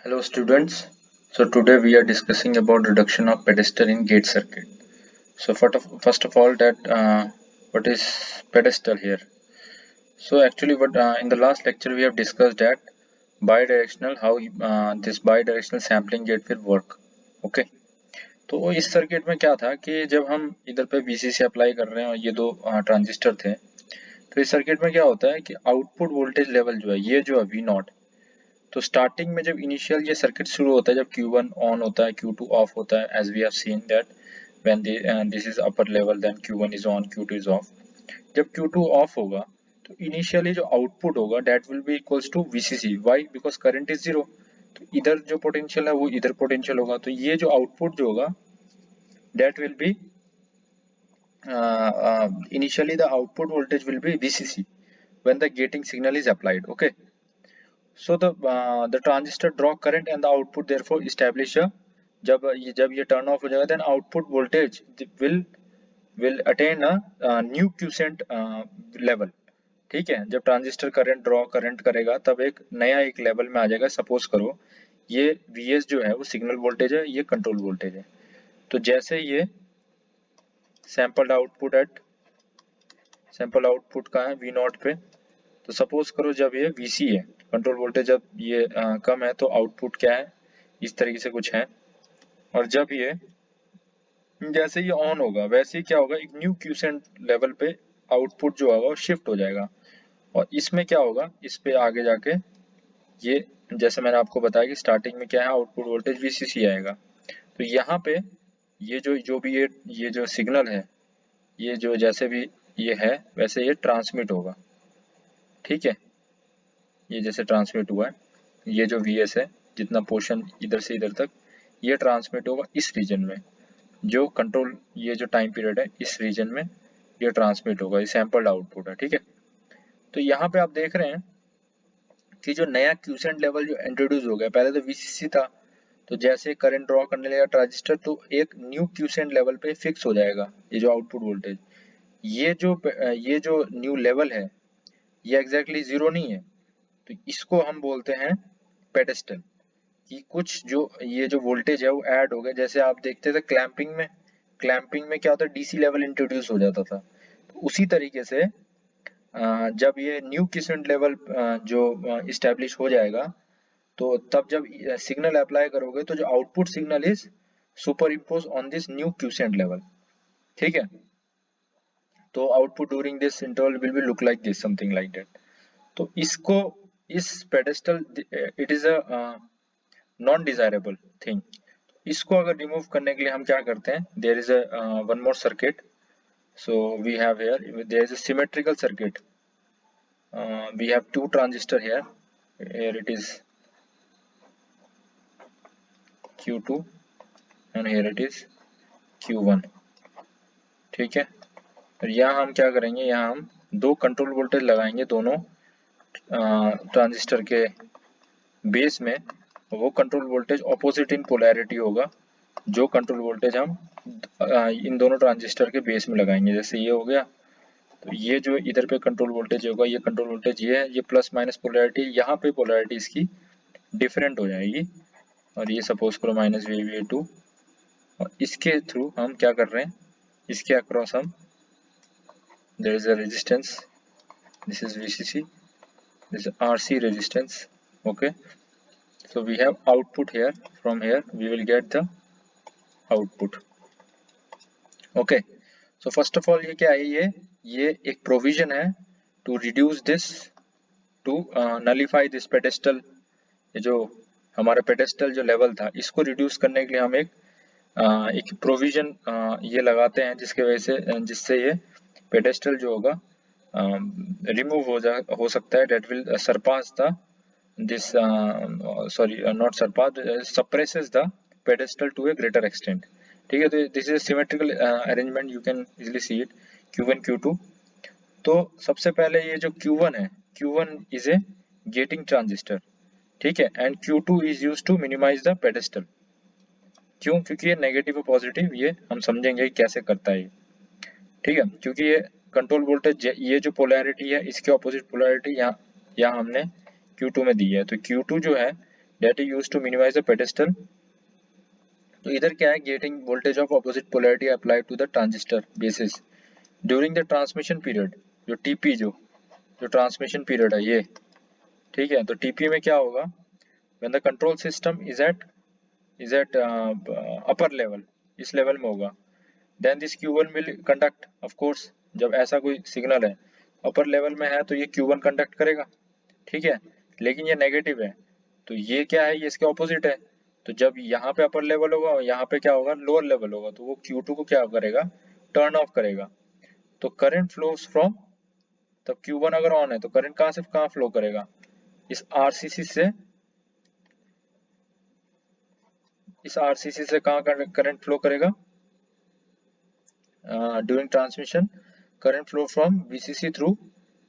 Hello students. So today we are discussing about reduction of pedestal in gate circuit. So first of all that what is pedestal here? So actually what in the last lecture we have discussed that bidirectional how this bidirectional sampling gate will work. Okay. तो इस circuit में क्या था कि जब हम इधर पे VCC अप्लाई कर रहे हैं और ये दो ट्रांजिस्टर थे, तो इस सर्किट में क्या होता है कि आउटपुट वोल्टेज लेवल जो है ये जो है V0, तो स्टार्टिंग में जब इनिशियल ये सर्किट शुरू होता है, जब Q1 ऑन होता है, Q2 ऑफ होता है, as we have seen that when this is upper level then Q1 is on, Q2 is off. जब Q2 ऑफ होगा तो इनिशियली जो आउटपुट होगा that will be equals to VCC. Why? Because current is zero. तो इधर जो potential है वो इधर पोटेंशियल होगा, तो ये जो आउटपुट जो होगा that will B initially the output voltage will be VCC when the gating signal is applied. Okay. So the transistor draw current and the output therefore establish a, जब ये turn off हो जाएगा then output voltage will attain a new quiescent level. ठीक है, जब transistor current draw current करेगा तब एक नया एक लेवल में आ जाएगा. सपोज करो ये Vs जो है वो सिग्नल वोल्टेज है, ये कंट्रोल वोल्टेज है. तो जैसे ये सैंपल आउटपुट का है V0 पे, तो सपोज करो जब ये Vc है, कंट्रोल वोल्टेज जब ये कम है तो आउटपुट क्या है, इस तरीके से कुछ है. और जब ये जैसे ये ऑन होगा वैसे ही क्या होगा, एक न्यू क्यूसेंट लेवल पे आउटपुट जो होगा वो शिफ्ट हो जाएगा. और इसमें क्या होगा, इस पे आगे जाके ये जैसे मैंने आपको बताया कि स्टार्टिंग में क्या है, आउटपुट वोल्टेज VCC आएगा. तो यहाँ पे ये जो भी ये जो सिग्नल है, ये जो जैसे भी ये है वैसे ये ट्रांसमिट होगा. ठीक है, ये जैसे ट्रांसमिट हुआ है, ये जो Vs है जितना पोर्शन इधर से इधर तक ये ट्रांसमिट होगा इस रीजन में. जो कंट्रोल ये जो टाइम पीरियड है इस रीजन में ये ट्रांसमिट होगा, ये सैंपल्ड आउटपुट है. ठीक है, तो यहाँ पे आप देख रहे हैं कि जो नया क्यूसेंट लेवल जो इंट्रोड्यूस हो गया, पहले तो VCC था, तो जैसे करंट ड्रॉ करने लगा ट्रांजिस्टर तो एक न्यू क्यूसेंट लेवल पे फिक्स हो जाएगा ये जो आउटपुट वोल्टेज. ये जो न्यू लेवल है ये एग्जैक्टली जीरो नहीं है, तो इसको हम बोलते हैं पेडेस्टल. कि कुछ जो ये जो वोल्टेज है वो ऐड हो गया. जैसे आप देखते थे क्लैंपिंग में क्या होता है, DC लेवल इंट्रोड्यूस हो जाता था. तो उसी तरीके से जब ये न्यू क्विसेंट लेवल जो इस्टेब्लिश हो जाएगा, तो तब जब सिग्नल अप्लाई करोगे तो जो output signal is super impose on this new quiescent level. ठीक है, तो output during this interval will be look like this, something like that. तो इसको इस pedestal it is a non desirable thing. इसको अगर रिमूव करने के लिए हम क्या करते हैं, there is a one more circuit. So we have here there is a symmetrical circuit. We have two transistor here. Here it is Q2 and here it is Q1. ठीक है, तो यहाँ हम क्या करेंगे, यहाँ हम दो कंट्रोल वोल्टेज लगाएंगे दोनों ट्रांजिस्टर के बेस में. वो control voltage opposite in polarity होगा जो कंट्रोल वोल्टेज हम इन दोनों ट्रांजिस्टर के बेस में लगाएंगे. जैसे ये हो गया, तो ये जो इधर पे कंट्रोल वोल्टेज होगा, ये कंट्रोल वोल्टेज ये है, ये प्लस माइनस पोलैरिटी, यहाँ पे पोलैरिटी इसकी डिफरेंट हो जाएगी. और ये सपोज करो माइनस VA2. और इसके थ्रू हम क्या कर रहे हैं, इसके अक्रॉस हम there is a resistance, this is VCC, this is RC resistance. Okay, so we have output here, from here we will get the output. Okay, so first of all ये क्या है, ये एक provision है to reduce this, to nullify this pedestal. ये जो हमारा pedestal जो level था इसको reduce करने के लिए हम एक provision ये लगाते हैं जिसके वजह से जिससे ये pedestal जो होगा remove हो सकता है. that will surpass the this not surpass, suppresses the pedestal to a greater extent. ठीक है, तो this is a symmetrical arrangement, you can easily see it. Q1 Q2. तो सबसे पहले ये जो Q1 है, Q1 is a gating transistor. ठीक है, and Q2 is used to minimize the pedestal. क्यों? क्योंकि ये नेगेटिव और पॉजिटिव ये हम समझेंगे कैसे करता है. ठीक है, क्योंकि ये कंट्रोल वोल्टेज ये जो पोलैरिटी है इसके ऑपोजिट पोलैरिटी यहाँ हमने Q2 में दी है. तो Q2 जो है that is used to minimize the pedestal. तो इधर क्या है, getting voltage of opposite polarity applied to the transistor bases during the transmission period, जो टीपी जो ट्रांसमिशन पीरियड है ये, ठीक है। तो टीपी में क्या होगा, when the control system is at upper level, इस लेवल में होगा, then this Q1 will conduct, of course जब ऐसा कोई सिग्नल है अपर लेवल में है तो ये Q1 कंडक्ट करेगा, ठीक है। लेकिन ये नेगेटिव है, तो ये क्या है, ये इसके ऑपोजिट है। तो जब यहाँ पे अपर लेवल होगा और यहाँ पे क्या होगा, लोअर लेवल होगा, तो वो Q2 को क्या करेगा, टर्न ऑफ करेगा। तो करंट फ्लोस फ्रॉम, तब Q1 अगर ऑन है तो करंट कहाँ से कहाँ फ्लो करेगा, इस आरसीसी से, कहाँ करंट फ्लो करेगा, during transmission current flow from VCC through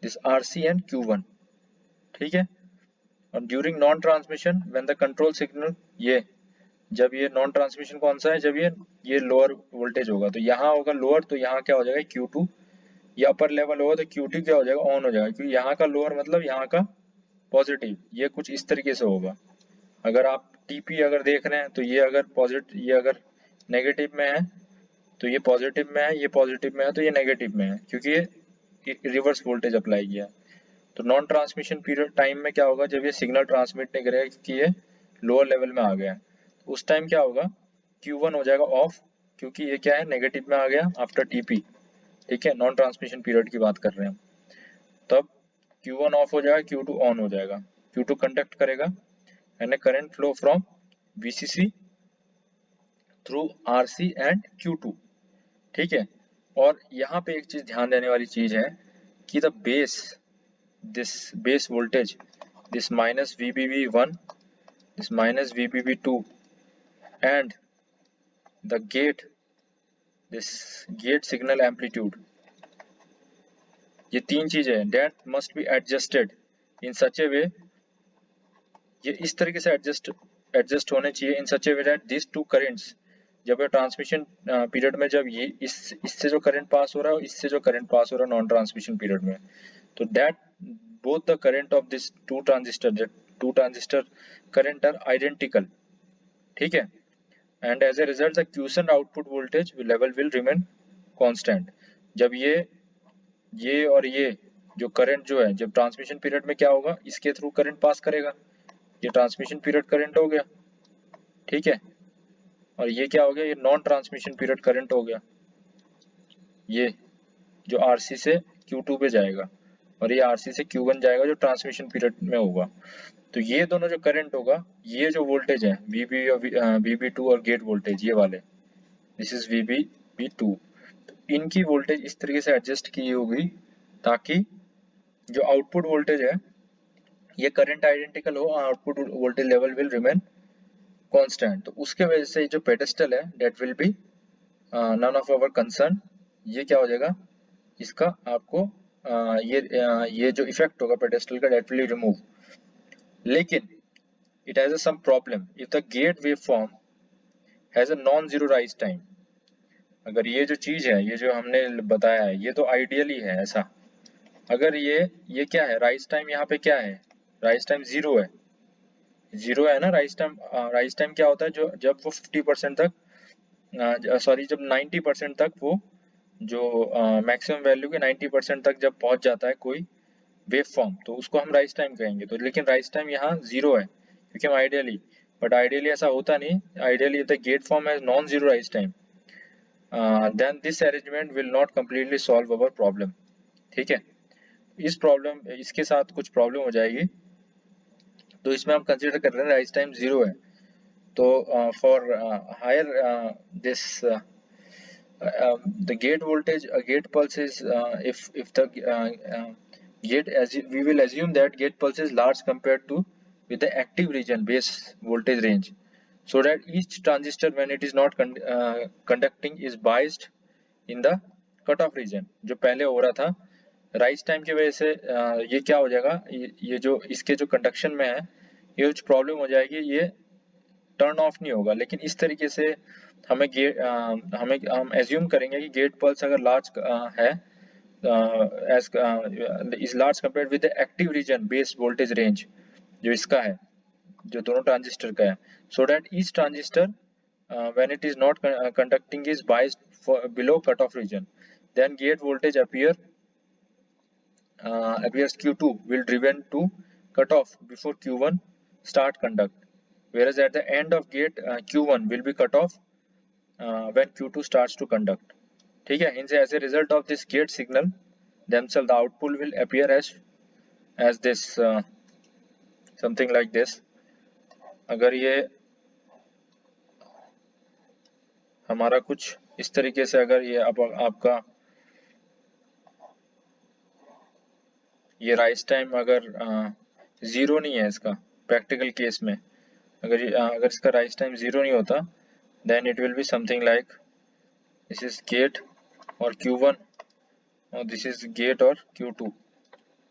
this RC and Q1, ठीक है। और during non transmission when the control signal, ये जब ये नॉन ट्रांसमिशन कौन सा है, जब ये लोअर वोल्टेज होगा, तो यहाँ होगा लोअर, तो यहाँ क्या हो जाएगा Q2, ये अपर लेवल होगा तो Q2 क्या हो जाएगा, ऑन हो जाएगा, क्योंकि यहाँ का लोअर मतलब यहाँ का पॉजिटिव, ये कुछ इस तरीके से होगा। अगर आप टीपी अगर देख रहे हैं तो ये अगर पॉजिटिव, ये अगर नेगेटिव में है तो ये पॉजिटिव में है, ये पॉजिटिव में है तो ये नेगेटिव में है, क्योंकि ये रिवर्स वोल्टेज अप्लाई किया। तो नॉन ट्रांसमिशन पीरियड टाइम में क्या होगा, जब ये सिग्नल ट्रांसमिट नहीं करेगा कि ये लोअर लेवल में आ गया है, तो उस टाइम क्या होगा, Q1 हो जाएगा ऑफ, क्योंकि ये क्या है, नेगेटिव में आ गया आफ्टर टीपी, ठीक है। नॉन ट्रांसमिशन पीरियड की बात कर रहे हैं, तब Q1 ऑफ हो जाएगा, Q2 ऑन हो जाएगा, Q2 कंडक्ट करेगा and current flow from VCC through RC and Q2, ठीक है। और यहाँ पे एक चीज ध्यान देने वाली चीज है कि the base, this base voltage, this minus VBB1, this minus VBB2 and the gate, this gate signal amplitude, ये तीन चीजें हैं that must be adjusted in such a way, ये इस तरीके से एडजस्ट होने चाहिए in such a way that these two currents, जब ये ट्रांसमिशन पीरियड में जब ये इससे जो करंट पास हो रहा है और इससे जो करंट पास हो रहा है नॉन ट्रांसमिशन पीरियड में, तो that both the current of this two transistor current are identical, ठीक है। And as a result the quiescent output voltage level will remain constant. जब ये और ये जो करंट जो है, जब ट्रांसमिशन पीरियड में क्या होगा, इसके थ्रू करंट पास करेगा, ये ट्रांसमिशन पीरियड करंट हो गया, ठीक है। और ये क्या हो गया, ये नॉन ट्रांसमिशन पीरियड करंट हो गया, ये जो RC से Q2 पे जाएगा और ये RC से Q1 जाएगा जो ट्रांसमिशन पीरियड में होगा। तो ये दोनों जो करंट होगा, ये जो वोल्टेज है VB2 और गेट वोल्टेज ये वाले, दिस इज VB2, तो इनकी वोल्टेज इस तरीके से एडजस्ट की होगी ताकि जो आउटपुट वोल्टेज है ये करंट आइडेंटिकल हो, output voltage level will remain constant. तो उसके वजह से जो पेडेस्टल है that will be none of our concern, ये क्या हो जाएगा, इसका आपको ये जो इफेक्ट होगा पेडेस्टल का दैट विल रिमूव। लेकिन it has some problem if the gate waveform has a non-zero rise time। अगर ये जो चीज है, ये जो हमने बताया है, ये तो आइडियली है ऐसा, अगर ये क्या है, राइज टाइम यहाँ पे क्या है, राइज टाइम जीरो है ना। राइज टाइम क्या होता है, जो जब वो 50% तक सॉरी जब 90% तक वो जो मैक्सिमम वैल्यू के 90% तक जब पहुंच जाता है कोई वेव फॉर्म, तो उसको हम राइज टाइम कहेंगे। तो लेकिन राइज टाइम यहाँ जीरो है क्योंकि हम आइडियली, बट आइडियली ऐसा होता नहीं, ideally the gate form has non zero rise time, then this arrangement will not completely solve our problem, ठीक है। इसके साथ कुछ प्रॉब्लम हो जाएगी, तो इसमें हम कंसिडर कर रहे हैं राइज टाइम जीरो है। तो for hire this the gate voltage, gate pulse is if the gate, as we will assume that gate pulse is large compared to with the active region base voltage range, so that each transistor when it is not conducting is biased in the cutoff region। जो पहले हो रहा था rise time की वजह से ये क्या हो जाएगा, ये जो इसके जो कंडक्शन में है ये कुछ प्रॉब्लम हो जाएगी, ये टर्न ऑफ नहीं होगा। लेकिन इस तरीके से हम एज्यूम करेंगे कि गेट पल्स अगर लार्ज है is large compared with the active region base voltage range जो इसका है, जो दोनों ट्रांजिस्टर का है, so that each transistor when it is not conducting is biased for below cutoff region, then gate voltage appears Q2 will driven to cutoff before Q1 start conduct, whereas at the end of gate Q1 will be cut off when Q2 starts to conduct. ठीक है, hence as a result of this gate signal themselves the output will appear as this something like this. अगर ये हमारा कुछ इस तरीके से अगर ये आपका ये राइज टाइम अगर ज़ीरो नहीं है इसका प्रैक्टिकल केस में, अगर इसका राइज टाइम ज़ीरो नहीं होता then it will be something like this is gate और Q1 और दिस इज गेट और Q2.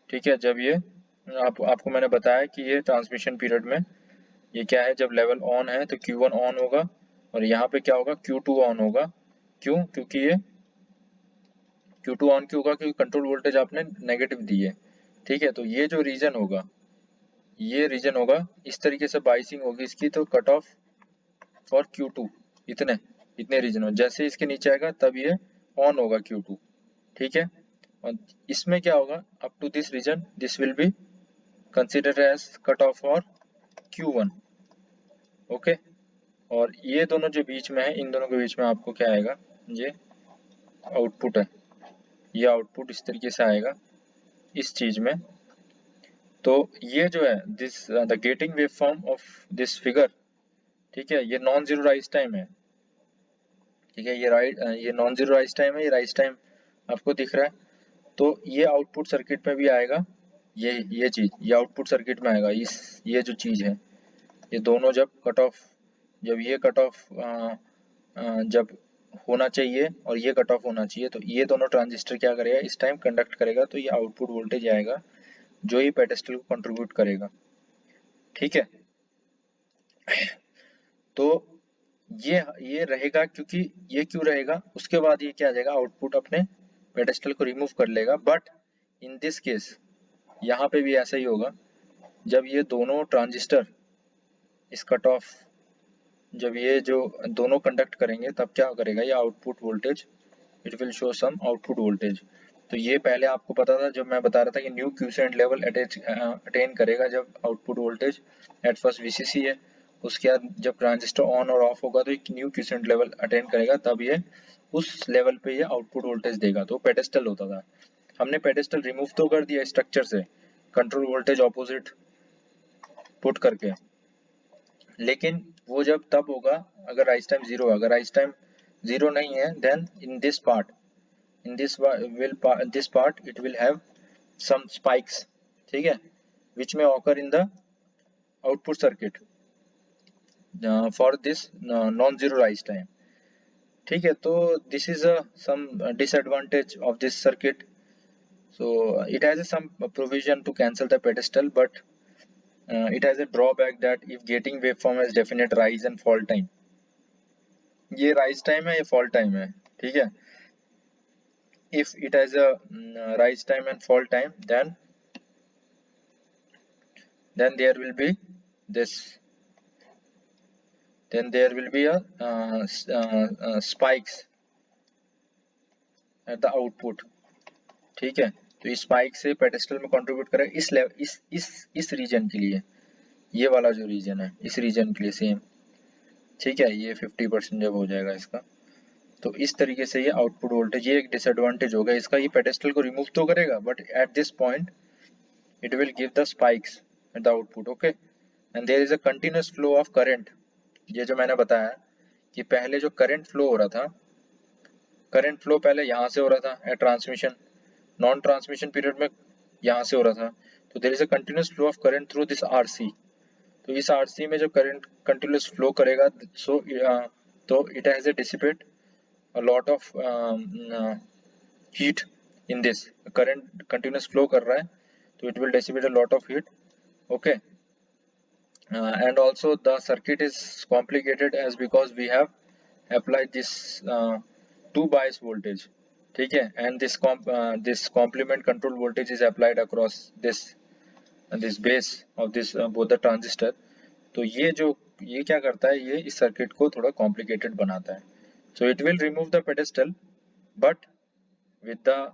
ठीक है, जब ये आपको मैंने बताया कि ये ट्रांसमिशन पीरियड में ये क्या है, जब लेवल ऑन है तो Q1 ऑन होगा और यहाँ पे क्या होगा, Q2 ऑन होगा. क्यों? क्योंकि ये Q2 ऑन क्यों होगा, क्योंकि कंट्रोल वोल्टेज आपने नेगेटिव दी है. ठीक है, तो ये जो रीजन होगा, ये रीजन होगा इस तरीके से बाइसिंग होगी इसकी, तो कट ऑफ फॉर Q2 इतने रीजन में, जैसे इसके नीचे आएगा तब ये ऑन होगा Q2. ठीक है, और इसमें क्या होगा, up to this region this will be consider as cut off for Q1. Okay, और ये दोनों जो बीच में है, इन दोनों के बीच में आपको क्या आएगा, ये आउटपुट है, ये आउटपुट इस तरीके से आएगा इस चीज में. तो ये जो है this the getting wave form of this figure, ठीक है, ये नॉन जीरो राइज टाइम है. ठीक है, ये नॉन जीरो राइज टाइम है, ये राइज टाइम आपको दिख रहा है. तो ये आउटपुट सर्किट में भी आएगा, ये चीज ये आउटपुट सर्किट में आएगा. ये जो चीज है, ये दोनों जब कट ऑफ, जब ये कट ऑफ जब होना चाहिए और ये कट ऑफ होना चाहिए, तो ये दोनों ट्रांजिस्टर क्या करेगा, इस टाइम कंडक्ट करेगा, तो ये आउटपुट वोल्टेज आएगा जो ये पेडेस्टल को कंट्रीब्यूट करेगा. ठीक है, तो ये रहेगा, क्योंकि ये क्यों रहेगा, उसके बाद ये क्या आ जाएगा, आउटपुट अपने पेडेस्टल को रिमूव कर लेगा. बट इन दिस केस यहाँ पे भी ऐसा ही होगा, जब ये दोनों ट्रांजिस्टर इस कट ऑफ, जब ये जो दोनों कंडक्ट करेंगे तब क्या करेगा, ये output voltage it will show some output voltage. तो ये पहले आपको पता था, जब मैं बता रहा था कि न्यू क्यूसेंट लेवल अटेन करेगा जब output voltage at first VCC है, उसके बाद जब ट्रांजिस्टर ऑन और ऑफ होगा तो एक न्यू क्यूसेंट लेवल अटेन करेगा, तब ये उस लेवल पे ये आउटपुट वोल्टेज देगा. तो पेडेस्टल होता था, हमने पेडेस्टल रिमूव तो कर दिया स्ट्रक्चर से कंट्रोल वोल्टेज ऑपोजिट पुट करके, लेकिन वो जब तब होगा अगर राइज टाइम जीरो है. अगर राइज टाइम जीरो नहीं है then in this part this part it will have some spikes, ठीक है, which may occur in the output circuit for this non-zero rise time. ठीक है, तो this is a some disadvantage of this circuit. So it has some provision to cancel the pedestal, but it has a drawback that if gating waveform has definite rise and fall time, ये rise time है, ये fall time है. ठीक है, if it has a rise time and fall time, then there will be this, then there will be a spikes at the output. ठीक है, तो इस स्पाइक से पेडेस्टल में कंट्रीब्यूट करेगा इस लेवल, इस रीजन के लिए, ये वाला जो रीजन है इस रीजन के लिए सेम. ठीक है, ये 50% जब हो जाएगा इसका, तो इस तरीके से ये आउटपुट वोल्टेज, ये एक डिसएडवांटेज होगा इसका, ये पेडेस्टल को रिमूव तो करेगा but at this point it will give the spikes at the output. Okay, and there is a continuous flow of current. ये जो मैंने बताया कि पहले जो करंट फ्लो हो रहा था, करंट फ्लो पहले यहाँ से हो रहा था at transmission, non transmission period में यहाँ से हो रहा था, तो there is a continuous flow of current through this RC. तो इस RC में जब करंट कंटिन्यूअस फ्लो करेगा, सो तो it has a dissipate a lot of heat in this, current continuous flow कर रहा है तो it will dissipate a lot of heat. Okay, and also the circuit is complicated as because we have applied this two bias voltage. ठीक है, and this complement control voltage is applied across this base of this both the transistor. तो ये क्या करता है, ये इस circuit को थोड़ा कॉम्प्लिकेटेड बनाता है. So it will remove the pedestal, but with the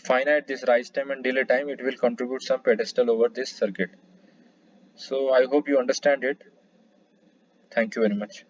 finite this rise time and delay time, it will contribute some pedestal over this circuit. So I hope you understand it. Thank you very much.